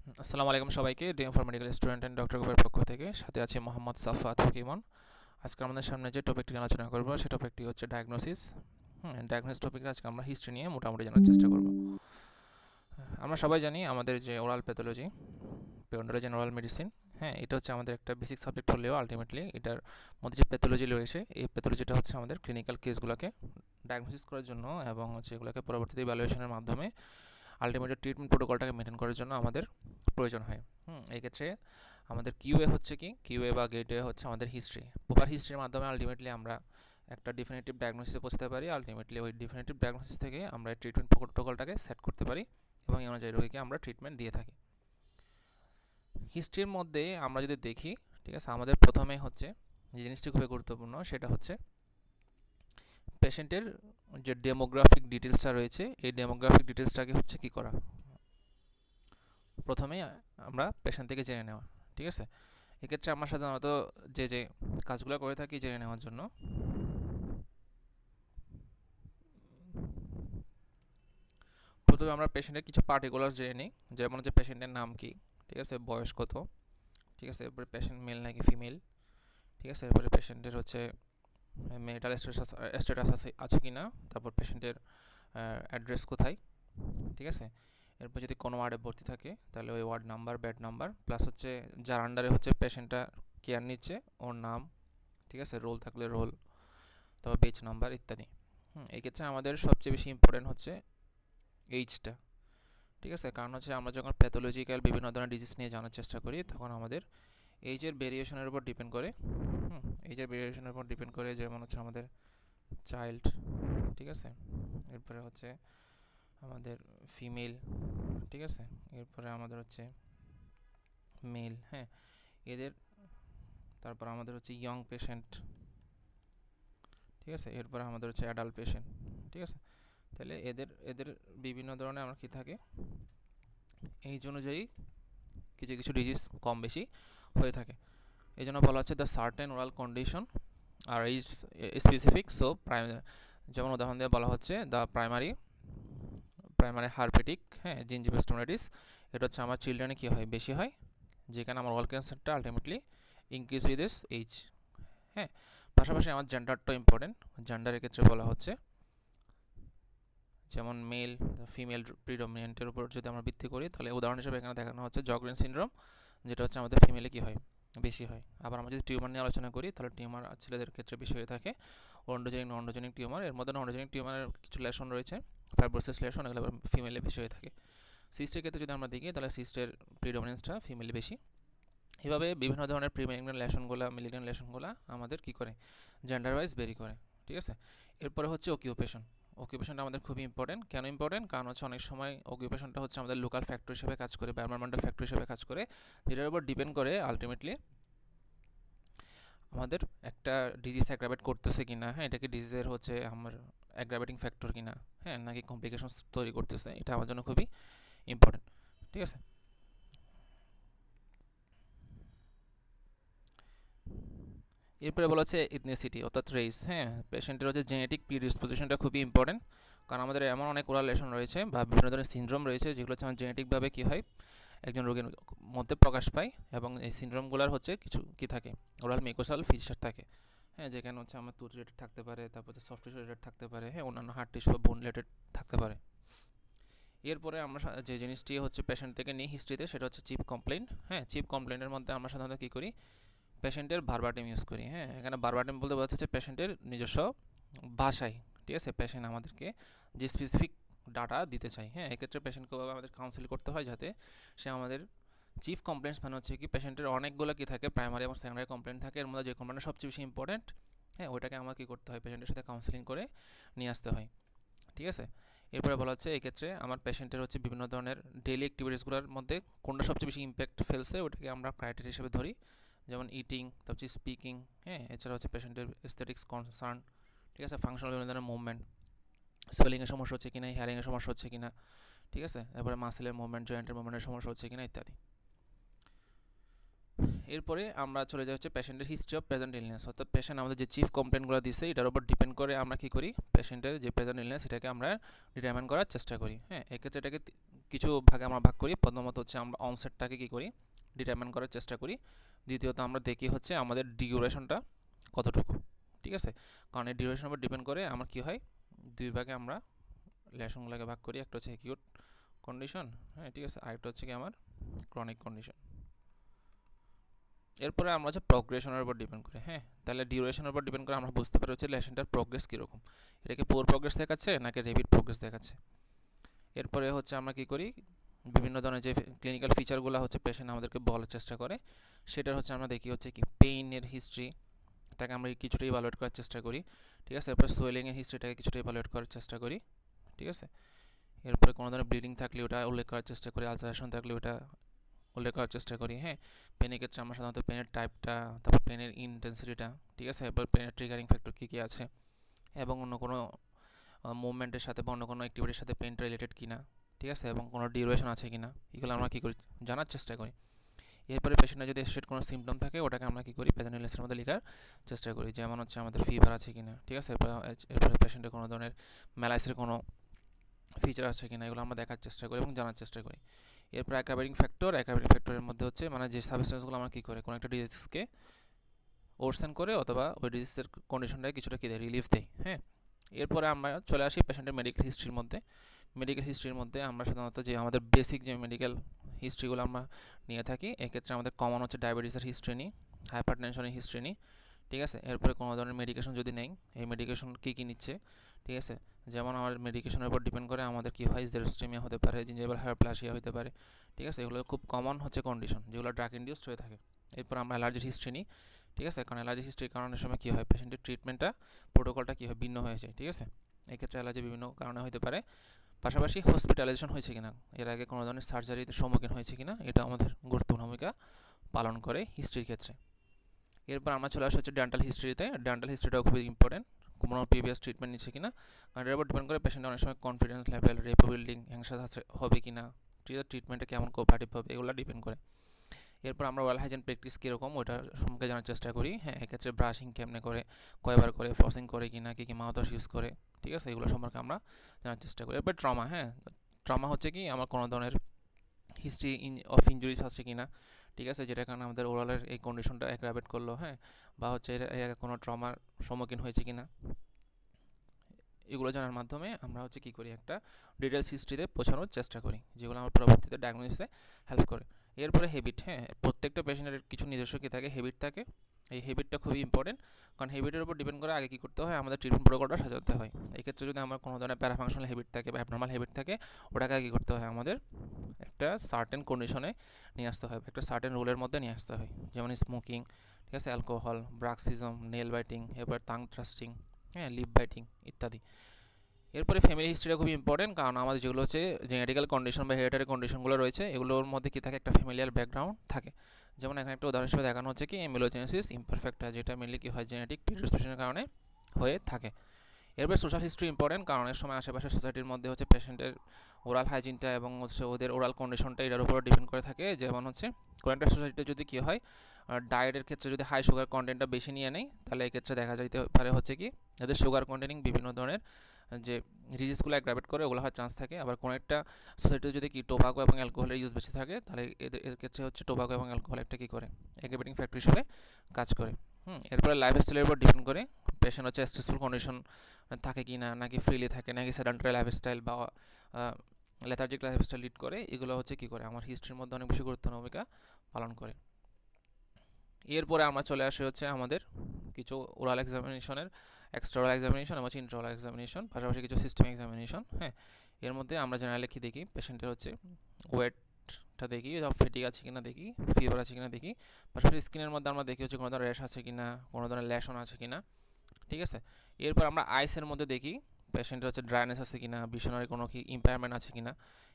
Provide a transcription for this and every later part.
আসসালামু আলাইকুম সবাইকে। DM for medical student and doctor গ্রুপের পক্ষ থেকে সাথে আছে মোহাম্মদ সাফাত হকিমন। আজকে আমাদের সামনে যে টপিকটি নিয়ে আলোচনা করব সে টপিকটি হচ্ছে ডায়াগনোসিস। ডায়াগনোসিস টপিকে আজকে আমরা হিস্ট্রি নিয়ে মোটামুটি জানার চেষ্টা করব। আমরা সবাই জানি আমাদের যে oral pathology, periodontology and oral medicine, এটা হচ্ছে আমাদের একটা বেসিক সাবজেক্ট হলেও আলটিমেটলি এটার মধ্যে যে প্যাথোলজি রয়েছে এই প্যাথোলজিটা হচ্ছে আমাদের ক্লিনিক্যাল কেসগুলোকে ডায়াগনোসিস করার জন্য এবং হচ্ছে এগুলোকে পরবর্তীতে ইভ্যালুয়েশনের মাধ্যমে আলটিমেটলি ট্রিটমেন্ট প্রোটোকলটাকে মেনটেন করার জন্য আমাদের প্রয়োজন হয়। এই ক্ষেত্রে আমাদের কিউএ হচ্ছে কি, কিউএ বা গেটওয়ে হচ্ছে আমাদের হিস্ট্রি। প্রপার হিস্ট্রির মাধ্যমে আলটিমেটলি আমরা একটা ডিফিনিটিভ ডায়াগনোসিসে পৌঁছতে পারি। আলটিমেটলি ওই ডিফিনিটিভ ডায়াগনোসিস থেকে আমরা ট্রিটমেন্ট প্রোটোকলটাকে সেট করতে পারি এবং এই অনুযায়ী রোগীকে আমরা ট্রিটমেন্ট দিয়ে থাকি। হিস্ট্রির মধ্যে আমরা যদি দেখি, ঠিক আছে, আমাদের প্রথমে হচ্ছে যে জিনিসটি খুবই গুরুত্বপূর্ণ সেটা হচ্ছে পেশেন্টের যে ডেমোগ্রাফিক ডিটেলসটা রয়েছে এই ডেমোগ্রাফিক ডিটেলসটাকে হচ্ছে কি করা, প্রথমেই আমরা পেশেন্ট থেকে জেনে নেওয়া। ঠিক আছে, এক্ষেত্রে আমরা সাধারণত যে যে কাজগুলো করে থাকি জেনে নেওয়ার জন্য, প্রথমে আমরা পেশেন্টের কিছু পার্টিকুলার্স জেনে নিই। যেমন হচ্ছে পেশেন্টের নাম কি, ঠিক আছে, বয়স কত, ঠিক আছে, এরপরে পেশেন্ট মেল নাকি ফিমেল, ঠিক আছে, এরপরে পেশেন্টের হচ্ছে মেরিটাল স্ট্যাটাস আছে কি না, তারপর পেশেন্টের অ্যাড্রেস কোথায়, ঠিক আছে, এরপর যদি কোনো ওয়ার্ডে ভর্তি থাকে তাহলে ওই ward number, bed number, plus হচ্ছে যার আন্ডারে হচ্ছে পেশেন্টটা কেয়ার নিচ্ছে ওর নাম, ঠিক আছে, রোল থাকলে রোল, তারপর বেচ নাম্বার ইত্যাদি। এই ক্ষেত্রে আমাদের সবচেয়ে বেশি ইম্পর্টেন্ট হচ্ছে এইজটা। ঠিক আছে, কারণ হচ্ছে আমরা যখন প্যাথোলজিক্যাল বিভিন্ন ধরনের ডিজিজ নিয়ে জানার চেষ্টা করি তখন আমাদের এইজের ভেরিয়েশনের উপর ডিপেন্ড করে। এইজের ভেরিয়েশনের উপর ডিপেন্ড করে, যেমন হচ্ছে আমাদের চাইল্ড, ঠিক আছে, এরপরে হচ্ছে আমাদের ফিমেল, ঠিক আছে, এরপরে আমাদের হচ্ছে মেল, এদের, তারপর আমাদের হচ্ছে ইয়ং পেশেন্ট, ঠিক আছে, এরপরে আমাদের হচ্ছে অ্যাডাল্ট পেশেন্ট, ঠিক আছে। তাহলে এদের এদের বিভিন্ন ধরনের আমরা কী থাকে, এইজ অনুযায়ী কিছু কিছু ডিজিজ কম বেশি হয়ে থাকে। এই জন্য বলা হচ্ছে দ্য সার্টেন ওরাল কন্ডিশন আর এইজ স্পেসিফিক। সো যেমন উদাহরণ দিয়ে বলা হচ্ছে দ্য প্রাইমারি হারপেটিক, জিঞ্জিভোস্টোমাইটিস, এটা হচ্ছে আমার চিলড্রেনে কী হয়, বেশি হয়, যেখানে আমার ওরাল ক্যান্সারটা ultimately increase with this age. পাশাপাশি আমার জেন্ডারটাও ইম্পর্টেন্ট। জেন্ডারের ক্ষেত্রে বলা হচ্ছে যেমন মেল ফিমেল প্রিডমিনেন্টের উপর যদি আমরা ভিত্তি করি তাহলে উদাহরণ হিসেবে এখানে দেখানো হচ্ছে জগরেন সিনড্রোম, যেটা হচ্ছে আমাদের ফিমেলে কী হয়, বেশি হয়। আবার আমরা যদি টিউমার নিয়ে আলোচনা করি তাহলে টিউমার ছেলেদের ক্ষেত্রে বেশি হয়ে থাকে। অন্ডোজেনিক নন অন্ডোজেনিক টিউমার, এর মধ্যে অন্ডোজেনিক টিউমারের কিছু লেশন রয়েছে, ফাইব্রোসিস লেশন, এগুলো ফিমেলে বেশি হয়ে থাকে। সিস্টের ক্ষেত্রে যদি আমরা দেখি তাহলে সিস্টের প্রিডমিনেন্সটা ফিমেলে বেশি। এভাবে বিভিন্ন ধরনের প্রিমেলিগন্যান্ট লেশনগুলো, মেলিগন্যান্ট লেশনগুলো আমাদের কী করে, জেন্ডার ওয়াইজ ভেরি করে। ঠিক আছে, এরপরে হচ্ছে অকিউপেশন। অকিউপেশনটা আমাদের খুবই ইম্পর্টেন্ট। কেন ইম্পর্টেন্ট? কারণ হচ্ছে অনেক সময় অকিউপেশনটা হচ্ছে আমাদের লোকাল ফ্যাক্টর হিসেবে কাজ করে বা এনভায়রনমেন্টাল ফ্যাক্টর হিসেবে কাজ করে, যেটার উপর ডিপেন্ড করে আলটিমেটলি আমাদের একটা ডিজিজ অ্যাগ্রাভেট করতেছে কিনা, এটাকে ডিজিজের হচ্ছে আমার অ্যাগ্রাভেটিং ফ্যাক্টর কিনা, নাকি কমপ্লিকেশনস তৈরি করতেছে, এটা আমার জন্য খুবই ইম্পর্টেন্ট। ঠিক আছে, এরপরে বলা হচ্ছে ইথনিসিটি অর্থাৎ রেস। পেশেন্টের হচ্ছে জেনেটিক প্রিডিসপোজিশনটা খুবই ইম্পর্টেন্ট, কারণ আমাদের এমন অনেক ওরাল লেশন রয়েছে বা বিভিন্ন ধরনের সিনড্রোম রয়েছে যেগুলো হচ্ছে আমার জেনেটিকভাবে কী হয় একজন রোগীর মধ্যে প্রকাশ পায়, এবং এই সিনড্রোমগুলোর হচ্ছে কিছু কী থাকে, ওরাল মিউকোসাল ফিচার থাকে, যেখানে হচ্ছে আমার টুথ রিলেটেড থাকতে পারে, তারপর হচ্ছে সফট টিস্যু রিলেটেড থাকতে পারে, অন্যান্য হার্ট টিস্যু বা বোন রিলেটেড থাকতে পারে। এরপরে আমরা যে জিনিসটি হচ্ছে পেশেন্ট থেকে নিই হিস্ট্রিতে, সেটা হচ্ছে চিপ কমপ্লেন্ট। চিপ কমপ্লেন্টের মধ্যে আমরা সাধারণত কী করি, পেশেন্টের ভার্বাটিম ইউজ করি। এখানে ভার্বাটিম বলতে বোঝাচ্ছে পেশেন্টের নিজস্ব ভাষায়। ঠিক আছে, পেশেন্ট আমাদেরকে যে স্পেসিফিক ডাটা দিতে চাই, এক্ষেত্রে পেশেন্টকে আমাদের কাউন্সিল করতে হয় যাতে সে আমাদের চিফ কমপ্লেন্টস মানে হচ্ছে কি পেশেন্টের অনেকগুলো কী থাকে, প্রাইমারি এবং সেকেন্ডারি কমপ্লেন্ট থাকে, এর মধ্যে যে কমপ্লেন্টটা সবচেয়ে বেশি ইম্পর্টেন্ট, ওইটাকে আমার কী করতে হয়, পেশেন্টের সাথে কাউন্সিলিং করে নিয়ে আসতে হয়। ঠিক আছে, এরপরে বলা হচ্ছে এক্ষেত্রে আমার পেশেন্টের হচ্ছে বিভিন্ন ধরনের ডেইলি অ্যাক্টিভিটিসগুলোর মধ্যে কোনটা সবচেয়ে বেশি ইম্প্যাক্ট ফেলছে ওটাকে আমরা ক্রাইটেরিয়া হিসেবে ধরি, যেমন ইটিং, তারপর হচ্ছে স্পিকিং, এছাড়া হচ্ছে পেশেন্টের এস্থেটিক্স কনসার্ন, ঠিক আছে, ফাংশনাল বিভিন্ন ধরনের মুভমেন্ট, সোয়েলিংয়ের সমস্যা হচ্ছে কিনা, হেয়ারিংয়ের সমস্যা হচ্ছে কিনা, ঠিক আছে, এরপরে মাসেলের মুভমেন্ট, জয়েন্টের মুভমেন্টের সমস্যা হচ্ছে কিনা ইত্যাদি। এরপরে আমরা চলে যাই হচ্ছে পেশেন্টের হিস্ট্রি অফ প্রেজেন্ট ইলনেস, অর্থাৎ পেশেন্ট আমাদের যে চিফ কমপ্লেনগুলো দিচ্ছে এটার উপর ডিপেন্ড করে আমরা কী করি, পেশেন্টের যে প্রেজেন্ট ইলনেস এটাকে আমরা ডিটারমাইন করার চেষ্টা করি। হ্যাঁ, এক্ষেত্রে এটাকে কিছু ভাগে আমরা ভাগ করি। প্রথমত হচ্ছে আমরা অনসেটটাকে কী করি, ডিটারমাইন করার চেষ্টা করি। দ্বিতীয়ত আমরা দেখি হচ্ছে আমাদের ডিউরেশনটা কতটুকু, ঠিক আছে, কারণ এই ডিউরেশনের উপর ডিপেন্ড করে আমার কী হয়, দুই ভাগে আমরা লেশনগুলোকে ভাগ করি। একটা হচ্ছে অ্যাকিউট কন্ডিশন, হ্যাঁ ঠিক আছে, আরেকটা হচ্ছে কি আমার ক্রনিক কন্ডিশন। এরপরে আমরা হচ্ছে প্রগ্রেশনের উপর ডিপেন্ড করে। হ্যাঁ, তাহলে ডিউরেশনের উপর ডিপেন্ড করে আমরা বুঝতে পারি হচ্ছে লেশনটার প্রোগ্রেস কীরকম, এটাকে পুয়ার প্রোগ্রেস দেখাচ্ছে নাকি র্যাপিড প্রোগ্রেস দেখাচ্ছে। এরপরে হচ্ছে আমরা কী করি, বিভিন্ন ধরনের যে ক্লিনিক্যাল ফিচারগুলো হচ্ছে পেশেন্ট আমাদেরকে বলার চেষ্টা করে সেটার হচ্ছে আমরা দেখি হচ্ছে কি পেইনের হিস্ট্রি, এটাকে আমরা কিছুটা ইভালুয়েট করার চেষ্টা করি, ঠিক আছে। এরপর সোয়েলিংয়ের হিস্ট্রিটাকে কিছুটা ইভালুয়েট করার চেষ্টা করি, ঠিক আছে। এরপরে কোনো ধরনের ব্লিডিং থাকলে ওটা উল্লেখ করার চেষ্টা করি, আলসারেশন থাকলে ওটা উল্লেখ করার চেষ্টা করি। হ্যাঁ, পেনের ক্ষেত্রে আমরা সাধারণত পেনের টাইপটা, তারপর পেনের ইন্টেন্সিটিটা, ঠিক আছে, এরপর পেনের ট্রিগারিং ফ্যাক্টর কী কী আছে এবং অন্য কোনো মুভমেন্টের সাথে বা অন্য কোনো অ্যাক্টিভিটির সাথে পেনটা রিলেটেড কিনা, ঠিক আছে, এবং কোনো ডিউরেশন আছে কিনা, এগুলো আমরা কী করি, জানার চেষ্টা করি। এরপরে পেশেন্টের যদি অ্যাসোসিয়েট কোনো সিমটম থাকে ওটাকে আমরা কী করি, প্রেজেন্ট ইলনেসের মধ্যে লেখার চেষ্টা করি, যেমন হচ্ছে আমাদের ফিভার আছে কিনা, ঠিক আছে, এরপরে পেশেন্টের কোনো ধরনের ম্যালাইসের কোনো ফিচার আছে কিনা, এগুলো আমরা দেখার চেষ্টা করি এবং জানার চেষ্টা করি। এরপর অ্যাগ্রাভেটিং ফ্যাক্টরের মধ্যে হচ্ছে মানে যে সাবস্টেন্সগুলো আমরা কী করে কোনো একটা ডিজিজকে ওরসেন করে অথবা ওই ডিজিজের কন্ডিশনটাকে কিছুটা কী দেয়, রিলিফ দেয়। হ্যাঁ, এরপরে আমরা চলে আসি পেশেন্টের মেডিকেল হিস্ট্রির মধ্যে। মেডিকেল হিস্ট্রির মধ্যে আমরা সাধারণত যে আমাদের বেসিক যে মেডিকেল হিস্ট্রিগুলো আমরা নিয়ে থাকি, এক্ষেত্রে আমাদের কমন হচ্ছে ডায়াবেটিসের হিস্ট্রি নিই, হাইপার টেনশনের হিস্ট্রি নিই, ঠিক আছে। এরপরে কোনো ধরনের মেডিকেশন যদি নেই, এই মেডিকেশন কী কী নিচ্ছে, ঠিক আছে, যেমন আমার মেডিকেশনের উপর ডিপেন্ড করে আমাদের কী হয়, জেরোস্টেমিয়া হতে পারে, জিঞ্জিভাল হাইপারপ্লাসিয়া হতে পারে, ঠিক আছে, এগুলো খুব কমন হচ্ছে কন্ডিশন যেগুলো ড্রাগ ইনডিউসড হয়ে থাকে। এরপর আমরা অ্যালার্জির হিস্ট্রি নিই, ঠিক আছে, কারণ অ্যালার্জি হিস্ট্রির কারণের সময় কী হয়, পেশেন্টের ট্রিটমেন্টটা প্রোটোকলটা কী হয়, ভিন্ন হয়ে যায়, ঠিক আছে। এক্ষেত্রে অ্যালার্জি বিভিন্ন কারণে হতে পারে, পাশাপাশি হসপিটালাইজেশন হয়েছে কিনা, এর আগে কোনো ধরনের সার্জারিতে সম্মুখীন হয়েছে কিনা, এটা আমাদের গুরুত্বপূর্ণ ভূমিকা পালন করে হিস্ট্রির ক্ষেত্রে। এরপর আমরা চলে আসা হচ্ছে ডেন্টাল হিস্ট্রিতে। ডেন্টাল হিস্ট্রিটাও খুবই ইম্পর্টেন্ট, কোনো প্রিভিয়াস ট্রিটমেন্ট নিচ্ছে কিনা, কারণ এর উপর ডিপেন্ড করে পেশেন্টের অনেক সময় confidence level, repo building, anxious হবে কিনা, ঠিক আছে, ট্রিটমেন্টে কেমন কোঅপারেটিভ হবে, এগুলো ডিপেন্ড করে। এরপর আমরা ওরাল হাইজিন প্র্যাকটিস কীরকম ওইটার সম্পর্কে জানার চেষ্টা করি। হ্যাঁ, এক্ষেত্রে ব্রাশিং কেমনে করে, কয়বার করে, ফ্লসিং করে কিনা, কী কী মাউথওয়াশ ইউজ করে, ঠিক আছে, এগুলো সম্পর্কে আমরা জানার চেষ্টা করি। এরপর ট্রমা। হ্যাঁ, ট্রমা হচ্ছে কি আমার কোনো ধরনের হিস্ট্রি অফ ইঞ্জুরিস আছে কিনা, ঠিক আছে, যেটার কারণে আমাদের ওরালের এই কন্ডিশনটা অ্যাগ্রাভেট করলো। হ্যাঁ, বা হচ্ছে এর আগে কোনো ট্রমার সম্মুখীন হয়েছে কিনা, এগুলো জানার মাধ্যমে আমরা হচ্ছে কী করি, একটা ডিটেলস হিস্ট্রিতে পৌঁছানোর চেষ্টা করি, যেগুলো আমার পরবর্তীতে ডায়াগনোসিসে হেল্প করে। এরপরে হ্যাবিট। হ্যাঁ, প্রত্যেকটা পেশেন্টের কিছু নিজস্ব কী থাকে, হ্যাবিট থাকে। এই হ্যাবিটটা খুবই ইম্পর্টেন্ট, কারণ হ্যাবিটের উপর ডিপেন্ড করে আগে কী করতে হয়, আমাদের ট্রিটমেন্ট প্রোটোকলটা সাজাতে হয়। এক্ষেত্রে যদি আমার কোনো ধরনের প্যারাফাংশনাল হ্যাবিট থাকে বা অ্যাবনর্মাল হ্যাবিট থাকে, ওটাকে আগে কী করতে হয়, আমাদের একটা সার্টেন কন্ডিশনে নিয়ে আসতে হয়, একটা সার্টেন রুলের মধ্যে নিয়ে আসতে হয়, যেমন স্মোকিং, ঠিক আছে, অ্যালকোহল, ব্রাক্সিজম, নেল বাইটিং, এরপর টাং থ্রাস্টিং, হ্যাঁ, লিপ বাইটিং ইত্যাদি। এরপরে ফ্যামিলি হিস্ট্রিটা খুবই ইম্পর্টেন্ট, কারণ আমাদের যেগুলো হচ্ছে জেনেটিক্যাল কন্ডিশন বা হেরিডিটারি কন্ডিশনগুলো রয়েছে, এগুলোর মধ্যে কী থাকে, একটা ফ্যামিলিয়ার ব্যাকগ্রাউন্ড থাকে। যেমন এখানে একটা উদাহরণ হিসেবে দেখানো হচ্ছে কি এমিলোজেনেসিস ইমপারফেক্টা, যেটা মেনলি কি হয়, জেনেটিক প্রিডিসপোজিশনের কারণে হয়ে থাকে। এরপর সোশ্যাল হিস্ট্রি ইম্পর্টেন্ট, কারণ এর সময় আশেপাশের সোসাইটির মধ্যে হচ্ছে পেশেন্টের ওরাল হাইজিনটা এবং হচ্ছে ওদের ওরাল কন্ডিশনটা এটার উপর ডিপেন্ড করে থাকে। যেমন হচ্ছে কোনো একটা সোসাইটিতে যদি কী হয়, ডায়েটের ক্ষেত্রে যদি হাই সুগার কন্টেন্টটা বেশি নিয়ে নেয়, তাহলে এক্ষেত্রে দেখা যাইতে পারে হচ্ছে কি যাদের সুগার কন্টেনিং বিভিন্ন ধরনের যে ডিজিজগুলো অ্যাগ্রাভেট করে ওগুলো হওয়ার চান্স থাকে। আবার কোনো একটা সোসাইটিতে যদি কি টোবাকো এবং অ্যালকোহলের ইউজ বেশি থাকে, তাহলে এর ক্ষেত্রে হচ্ছে টোবাকো এবং অ্যালকোহল একটা কী করে, অ্যাগ্রাভেটিং ফ্যাক্টর হিসেবে কাজ করে। এরপরে লাইফস্টাইলের উপর ডিপেন্ড করে পেশেন্ট হচ্ছে স্ট্রেসফুল কন্ডিশন থাকে কি না, নাকি ফ্রিলি থাকে, নাকি সেডেন্টারি লাইফস্টাইল বা লেথার্জিক লাইফস্টাইল লিড করে, এগুলো হচ্ছে কী করে আমার হিস্ট্রির মধ্যে অনেক বেশি গুরুত্বপূর্ণ ভূমিকা পালন করে। এরপরে আমরা চলে আসি হচ্ছে আমাদের কিছু ওরাল এক্সামিনেশনের এক্সট্রা ওরাল এক্সামিনেশন এবং ইন্ট্রা এক্সামিনেশন, পাশাপাশি কিছু সিস্টেম এক্সামিনেশন। হ্যাঁ, এর মধ্যে আমরা জেনারেলি কি দেখি, পেশেন্টের হচ্ছে ওয়েটটা দেখি, ফেটিক আছে কিনা দেখি, ফিভার আছে কিনা দেখি, পাশাপাশি স্কিনের মধ্যে আমরা দেখি হচ্ছে কোনো ধরনের র্যাশ আছে কিনা, কোনো ধরনের ল্যাশন আছে কিনা, ঠিক আছে। এরপর আমরা আইসের মধ্যে দেখি পেশেন্টের হচ্ছে ড্রাইনেস আছে কিনা, ভিশনারি কোনো কি ইম্পায়ারমেন্ট আছে কিনা।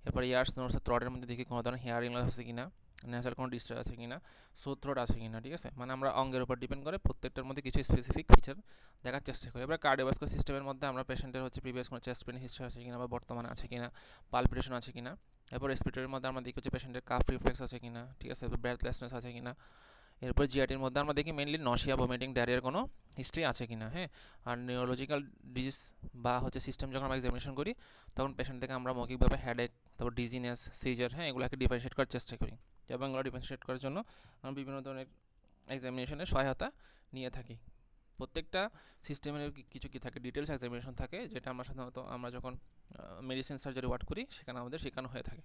এরপর ইয়ার্স নোটস থ্রটের মধ্যে দেখি কোনো ধরনের হিয়ারিং লস আছে কিনা, ন্যাচারাল কোনো ডিস্টার্ব আছে কিনা, সোর থ্রোট আছে কিনা, ঠিক আছে। মানে আমরা অঙ্গের উপর ডিপেন্ড করে প্রত্যেকটার মধ্যে কিছু স্পেসিফিক ফিচার দেখার চেষ্টা করি। এবার কার্ডিওভাস্কুলার সিস্টেমের মধ্যে আমরা পেশেন্টের হচ্ছে প্রিভিয়াস কোনো চেস্ট পেন হিস্ট্রি আছে কিনা বা বর্তমানে আছে কিনা, পালপিটেশন আছে কিনা। এরপর রেসপিরেটরির মধ্যে আমরা দেখি হচ্ছে পেশেন্টের কাফ রিফ্লেক্স আছে কিনা, ঠিক আছে, ব্রেথলেসনেস আছে কিনা। এরপর জিআরটির মধ্যে আমরা দেখি মেনলি নশিয়া ভমিটিং ডায়রিয়ার কোনো হিস্ট্রি আছে কিনা, হ্যাঁ। আর নিউরোলজিক্যাল ডিজিজ বা হচ্ছে সিস্টেম যখন আমরা এক্সামিনেশন করি তখন পেশেন্ট থেকে আমরা মৌখিকভাবে হেডেক, তারপর ডিজিনেস, সিজার, হ্যাঁ, এগুলোকে ডিফারেন্সিয়েট করার চেষ্টা করি। এবং এগুলো ডিফারেন্সিয়েট করার জন্য আমরা বিভিন্ন ধরনের এক্সামিনেশনের সহায়তা নিয়ে থাকি। প্রত্যেকটা সিস্টেমের কিছু কি থাকে, ডিটেলস এক্সামিনেশন থাকে, যেটা আমরা সাধারণত আমরা যখন মেডিসিন সার্জারি ওয়ার্ড করি সেখানে আমাদের শেখানো হয়ে থাকে।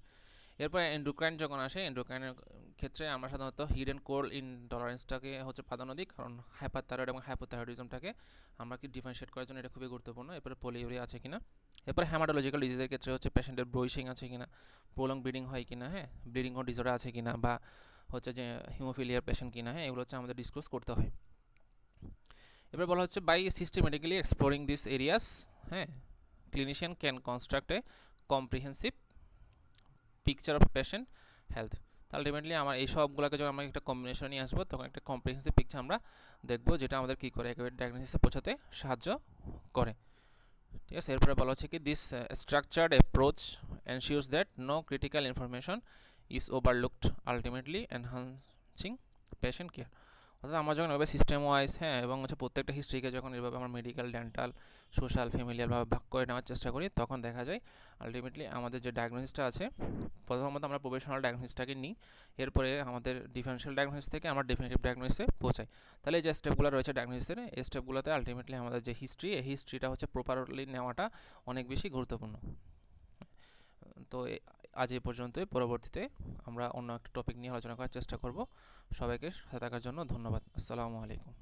এরপর এন্ডোক্রাইন যখন আসে, এন্ডোক্রাইনের ক্ষেত্রে আমরা সাধারণত হিডেন কোর ইনটলারেন্সটাকে হচ্ছে প্রাধান্য দিই, কারণ হাইপারথাইরয়েড এবং হাইপোথাইরয়েডিজমটাকে আমরা কি ডিফারেন্সিয়েট করার জন্য এটা খুবই গুরুত্বপূর্ণ। এরপরে পলিউরিয়া আছে কিনা, এরপর হ্যামাটোলজিক্যাল ডিজিজের ক্ষেত্রে হচ্ছে পেশেন্টের ব্রুইশিং আছে কিনা, প্রলং ব্লিডিং হয় কিনা, হ্যাঁ, ব্লিডিং ও ডিসঅর্ডার আছে কিনা, বা হচ্ছে যে হিমোফিলিয়ার পেশেন্ট কিনা, হ্যাঁ, এগুলো হচ্ছে আমাদের ডিসক্লোজ করতে হয়। এবার বলা হচ্ছে by systematically exploring this areas, হ্যাঁ, clinician can construct a comprehensive picture of patient health. Ultimately আমার এই সবগুলোকে যখন আমরা একটা কম্বিনেশন নিয়ে আসবো তখন একটা কম্প্রিহেন্সিভ পিকচার আমরা দেখবো, যেটা আমাদের কী করে একেবারে ডায়াগনোসিসে পৌঁছাতে সাহায্য করে। ঠিক আছে, এরপরে বলা হচ্ছে কি this structured approach ensures that no critical information is overlooked, ultimately enhancing patient care. অর্থাৎ আমরা যখন এভাবে সিস্টেম ওয়াইজ, হ্যাঁ, এবং হচ্ছে প্রত্যেকটা হিস্ট্রিকে যখন এভাবে আমরা মেডিকেল, ডেন্টাল, সোশ্যাল, ফ্যামিলিয়ারভাবে ভাগ করে নেওয়ার চেষ্টা করি তখন দেখা যায় আলটিমেটলি আমাদের যে ডায়াগনোসিসটা আছে, প্রথমত আমরা প্রফেশনাল ডায়াগনোসিসটাকে নিই, এরপরে আমাদের ডিফারেন্সিয়াল ডায়াগনোসিস থেকে আমরা ডেফিনেটিভ ডায়াগনোসিসে পৌঁছাই। তাহলে এই যে স্টেপগুলো রয়েছে ডায়াগনোসিসের, এই স্টেপগুলোতে আলটিমেটলি আমাদের যে হিস্ট্রি, এই হিস্ট্রিটা হচ্ছে প্রপারলি নেওয়াটা অনেক বেশি গুরুত্বপূর্ণ। তো আজ এই পর্যন্তই, পরবর্তীতে আমরা অন্য একটা টপিক নিয়ে আলোচনা করার চেষ্টা করব। সবাইকে সাথে থাকার জন্য ধন্যবাদ। আসসালামু আলাইকুম।